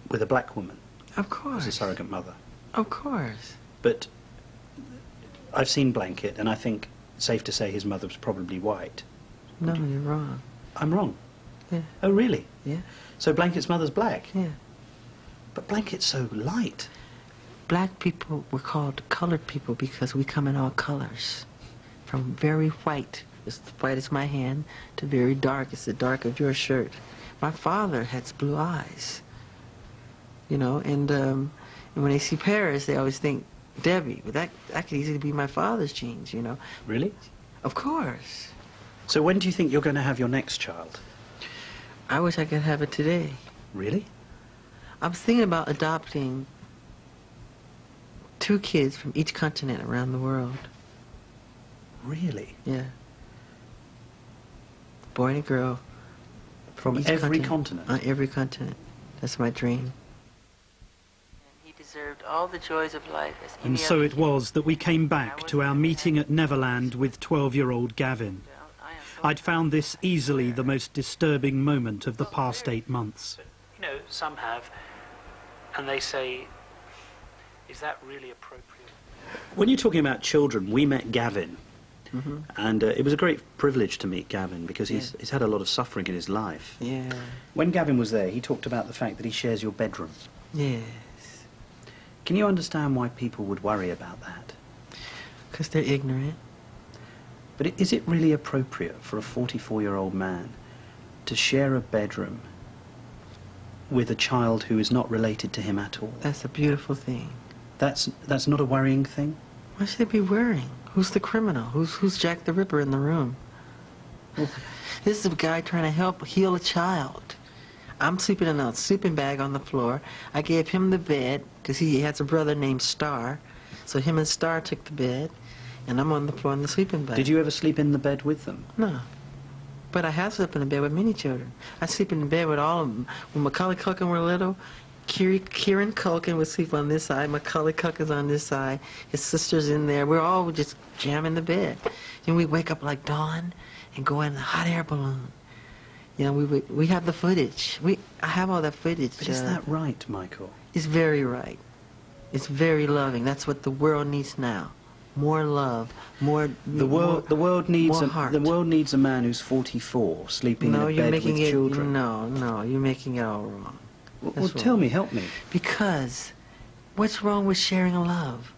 with a black woman Of course. as a surrogate mother. Of course. But I've seen Blanket, and I think it's safe to say his mother was probably white. No, you're wrong. I'm wrong. Yeah. Oh, really? Yeah. So Blanket's mother's black? Yeah. But Blanket's so light. Black people were called colored people because we come in all colors. From very white, as white as my hand, to very dark, as the dark of your shirt. My father has blue eyes. You know, and when they see Paris, they always think Debbie. But that could easily be my father's genes, you know. Really? Of course. So when do you think you're going to have your next child? I wish I could have it today. Really? I was thinking about adopting 2 kids from each continent around the world. Really? Yeah. Boy and a girl. From each every continent? On every continent. That's my dream. And he deserved all the joys of life as any And so other it kid. was that we came back to our meeting at Neverland with 12-year-old Gavin. I'd found this easily the most disturbing moment of the past 8 months. You know, some have, and they say, is that really appropriate? When you're talking about children, we met Gavin. Mm-hmm. And it was a great privilege to meet Gavin because he's had a lot of suffering in his life. Yeah. When Gavin was there, he talked about the fact that he shares your bedroom. Yes. Can you understand why people would worry about that? Because they're ignorant. But is it really appropriate for a 44-year-old man to share a bedroom with a child who is not related to him at all? That's a beautiful thing. That's not a worrying thing? Why should they be worrying? Who's the criminal? Who's Jack the Ripper in the room? This is a guy trying to help heal a child. I'm sleeping in a sleeping bag on the floor. I gave him the bed because he has a brother named Star. So him and Star took the bed, and I'm on the floor in the sleeping bag. Did you ever sleep in the bed with them? No. But I have slept in the bed with many children. I sleep in the bed with all of them. When Macaulay Culkin were little, Kieran Culkin would sleep on this side, Macaulay Culkin's on this side, his sister's in there. We're all just jamming the bed. And we wake up like dawn and go in a hot air balloon. You know, we have the footage. I have all that footage. But is that right, Michael? It's very right. It's very loving. That's what the world needs now. More love, more the world needs a man who's 44 sleeping in a bed with children. No, you're making it all wrong. Well, tell me, help me. Because what's wrong with sharing love?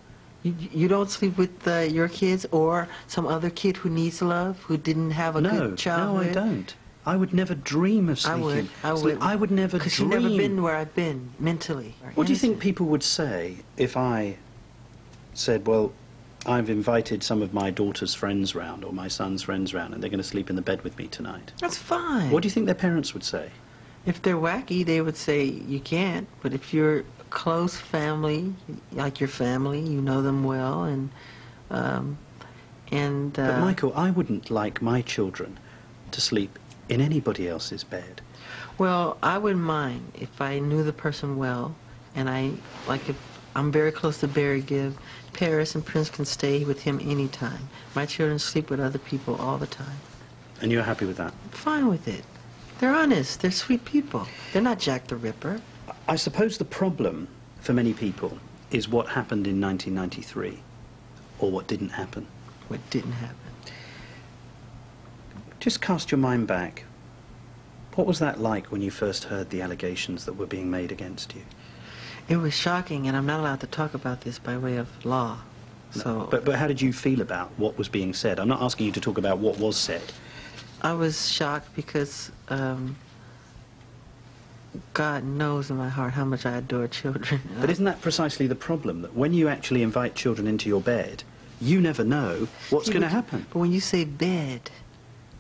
You don't sleep with your kids or some other kid who needs love, who didn't have a good childhood? No, I don't. I would never dream of sleeping. I would. I would never dream. Because you've never been where I've been, mentally. What do you think people would say if I said, well, I've invited some of my daughter's friends round, or my son's friends round, and they're going to sleep in the bed with me tonight? That's fine. What do you think their parents would say? If they're wacky, they would say you can't. But if you're a close family, like your family, you know them well, but Michael, I wouldn't like my children to sleep in anybody else's bed. Well, I wouldn't mind if I knew the person well, and if I'm very close to Barry Gibb, Paris and Prince can stay with him anytime. My children sleep with other people all the time. And you're happy with that? Fine with it. They're honest. They're sweet people. They're not Jack the Ripper. I suppose the problem for many people is what happened in 1993, or what didn't happen. What didn't happen? Just cast your mind back. What was that like when you first heard the allegations that were being made against you? It was shocking, and I'm not allowed to talk about this by way of law. No, So, but how did you feel about what was being said? I'm not asking you to talk about what was said. I was shocked because God knows in my heart how much I adore children. But isn't that precisely the problem, that when you actually invite children into your bed, you never know what's going to happen? But when you say bed,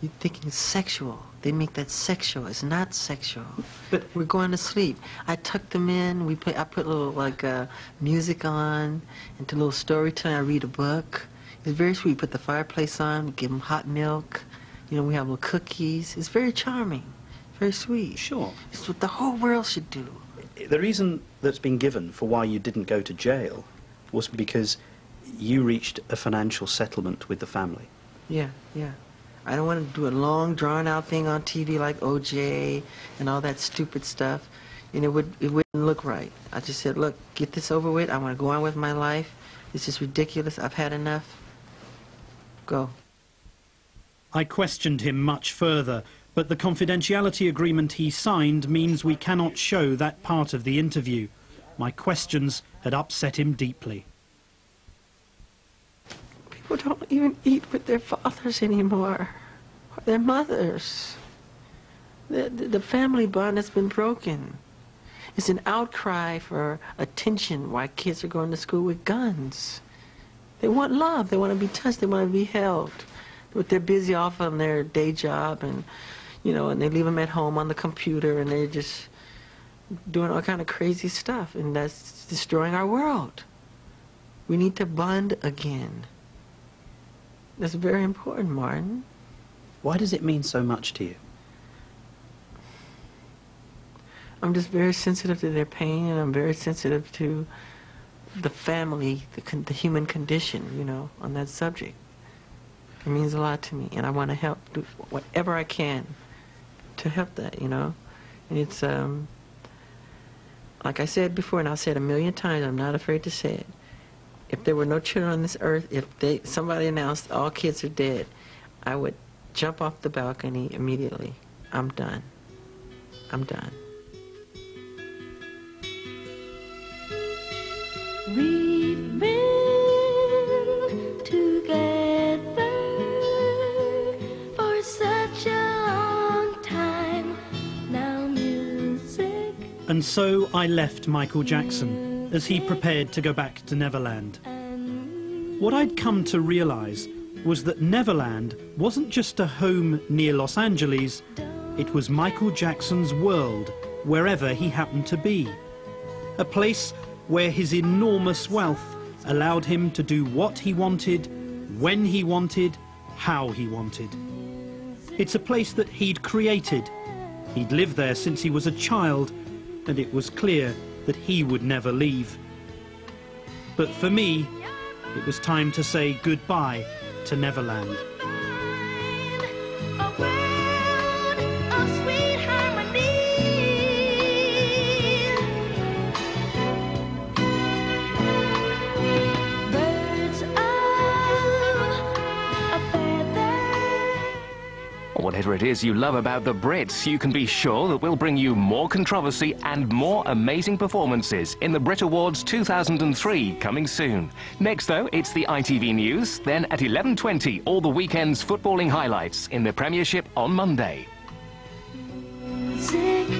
you're thinking sexual. They make that sexual. It's not sexual. But we're going to sleep. I tuck them in. I put a little music on, and a little storytelling. I read a book. It's very sweet. Put the fireplace on. We give them hot milk. You know, we have little cookies. It's very charming. Very sweet. Sure. It's what the whole world should do. The reason that's been given for why you didn't go to jail was because you reached a financial settlement with the family. Yeah. I don't want to do a long, drawn-out thing on TV like O.J. and all that stupid stuff. and it wouldn't look right. I just said, look, get this over with. I want to go on with my life. This is ridiculous. I've had enough. Go. I questioned him much further, but the confidentiality agreement he signed means we cannot show that part of the interview. My questions had upset him deeply. People don't even eat with their fathers anymore, or their mothers. The family bond has been broken. It's an outcry for attention why kids are going to school with guns. They want love. They want to be touched. They want to be held. But they're busy off on their day job, and and they leave them at home on the computer, and they're just doing all kind of crazy stuff, and that's destroying our world. We need to bond again. That's very important, Martin. Why does it mean so much to you? I'm just very sensitive to their pain, and I'm very sensitive to the family, the human condition, on that subject. It means a lot to me, and I want to help, do whatever I can to help that, And it's, like I said before, and I'll say it a million times, I'm not afraid to say it. If there were no children on this earth, if somebody announced all kids are dead, I would jump off the balcony immediately. I'm done. I'm done. We've been together for such a long time now, music. And so I left Michael Jackson as he prepared to go back to Neverland. What I'd come to realise was that Neverland wasn't just a home near Los Angeles, it was Michael Jackson's world, wherever he happened to be. A place where his enormous wealth allowed him to do what he wanted, when he wanted, how he wanted. It's a place that he'd created. He'd lived there since he was a child, and it was clear that he would never leave. But for me, it was time to say goodbye to Neverland. Whatever it is you love about the Brits, you can be sure that we'll bring you more controversy and more amazing performances in the Brit Awards 2003 coming soon. Next, though, it's the ITV News. Then at 11:20, all the weekend's footballing highlights in the Premiership on Monday. Music.